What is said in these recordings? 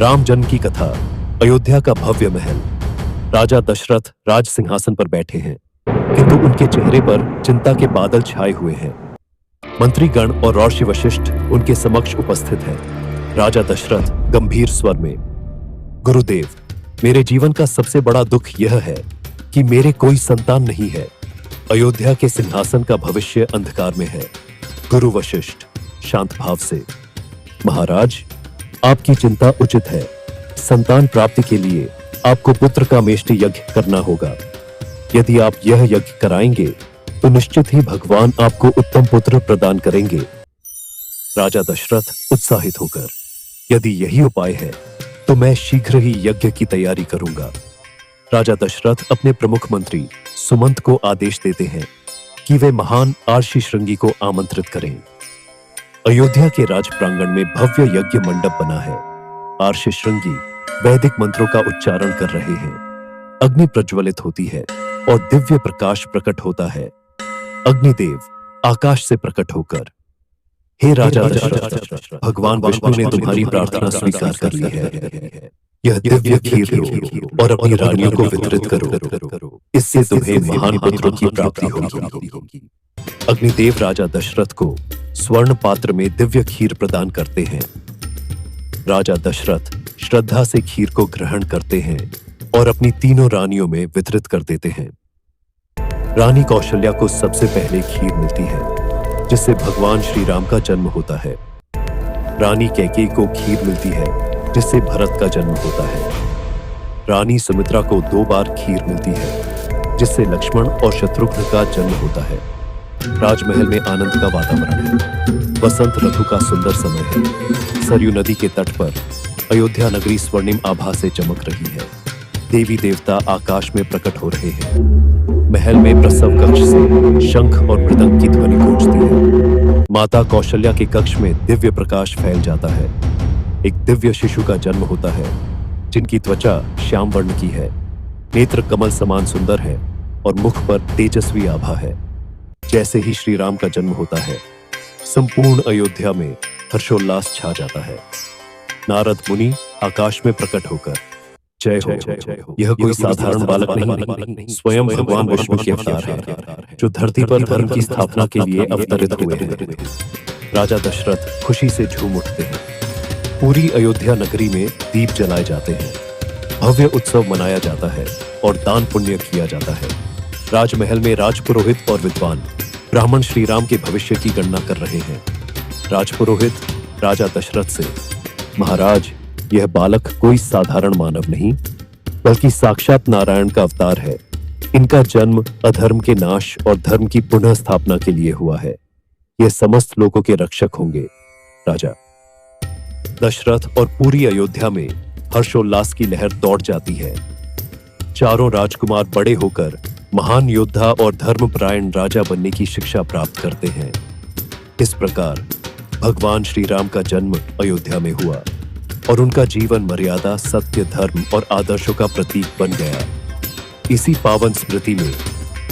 राम जन्म की कथा। अयोध्या का भव्य महल। राजा दशरथ राज सिंहासन पर बैठे हैं, किंतु उनके चेहरे पर चिंता के बादल छाए हुए हैं। मंत्रीगण और ऋषि वशिष्ठ उनके समक्ष उपस्थित हैं। राजा दशरथ गंभीर स्वर में, गुरुदेव, मेरे जीवन का सबसे बड़ा दुख यह है कि मेरे कोई संतान नहीं है। अयोध्या के सिंहासन का भविष्य अंधकार में है। गुरु वशिष्ठ शांत भाव से, महाराज, आपकी चिंता उचित है। संतान प्राप्ति के लिए आपको पुत्र का मेष्टि यज्ञ करना होगा। यदि आप यह यज्ञ कराएंगे तो निश्चित ही भगवान आपको उत्तम पुत्र प्रदान करेंगे। राजा दशरथ उत्साहित होकर, यदि यही उपाय है तो मैं शीघ्र ही यज्ञ की तैयारी करूंगा। राजा दशरथ अपने प्रमुख मंत्री सुमंत को आदेश देते हैं कि वे महान आर्षि श्रृंगी को आमंत्रित करें। अयोध्या के राज प्रांगण में भव्य यज्ञ मंडप बना है। आर्षि श्रृंगी वैदिक मंत्रों का उच्चारण कर रहे हैं। अग्नि प्रज्वलित होती है और दिव्य प्रकाश प्रकट होता है। अग्निदेव आकाश से प्रकट होकर, हे राजा दशरथ, भगवान विष्णु ने तुम्हारी प्रार्थना स्वीकार कर ली है। यह दिव्य खीर लो और अपनी रानियों को वितरित करो। इससे तुम्हें महान पुत्रों की प्राप्ति होगी। अग्निदेव राजा दशरथ को स्वर्ण पात्र में दिव्य खीर प्रदान करते हैं। राजा दशरथ श्रद्धा से खीर को ग्रहण करते हैं और अपनी तीनों रानियों में वितरित कर देते हैं। रानी कौशल्या को सबसे पहले खीर मिलती है, जिससे भगवान श्री राम का जन्म होता है। रानी कैकेयी को खीर मिलती है, जिससे भरत का जन्म होता है। रानी सुमित्रा को 2 बार खीर मिलती है, जिससे लक्ष्मण और शत्रुघ्न का जन्म होता है। राजमहल में आनंद का वातावरण है। बसंत ऋतु का सुंदर समय है। सरयू नदी के तट पर अयोध्या नगरी स्वर्णिम आभा से चमक रही है। देवी देवता आकाश में प्रकट हो रहे हैं। महल में प्रसव कक्ष से शंख और मृदंग की ध्वनि गूंजती है। माता कौशल्या के कक्ष में दिव्य प्रकाश फैल जाता है। एक दिव्य शिशु का जन्म होता है, जिनकी त्वचा श्याम वर्ण की है, नेत्र कमल समान सुंदर है और मुख पर तेजस्वी आभा है। जैसे ही श्री राम का जन्म होता है, संपूर्ण अयोध्या में हर्षोल्लास छा जाता है। नारद मुनि आकाश में प्रकट होकर, जय हो, यह कोई साधारण बालक नहीं, स्वयं भगवान विष्णु के अवतार है, जो धरती पर धर्म की स्थापना के लिए अवतरित हुए हैं। राजा दशरथ खुशी से झूम उठते हैं। पूरी अयोध्या नगरी में दीप जलाए जाते हैं। भव्य उत्सव मनाया जाता है और दान पुण्य किया जाता है। राजमहल में राजपुरोहित और विद्वान ब्राह्मण श्री राम के भविष्य की गणना कर रहे हैं। राजपुरोहित राजा दशरथ से, महाराज, यह बालक कोई साधारण मानव नहीं, बल्कि साक्षात नारायण का अवतार है। इनका जन्म अधर्म के नाश और धर्म की पुनः स्थापना के लिए हुआ है। यह समस्त लोगों के रक्षक होंगे। राजा दशरथ और पूरी अयोध्या में हर्षोल्लास की लहर दौड़ जाती है। चारों राजकुमार बड़े होकर महान योद्धा और धर्मपरायण राजा बनने की शिक्षा प्राप्त करते हैं। इस प्रकार भगवान श्री राम का जन्म अयोध्या में हुआ और उनका जीवन मर्यादा, सत्य, धर्म और आदर्शों का प्रतीक बन गया। इसी पावन स्मृति में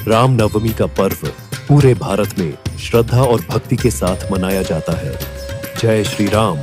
राम नवमी का पर्व पूरे भारत में श्रद्धा और भक्ति के साथ मनाया जाता है। जय श्री राम।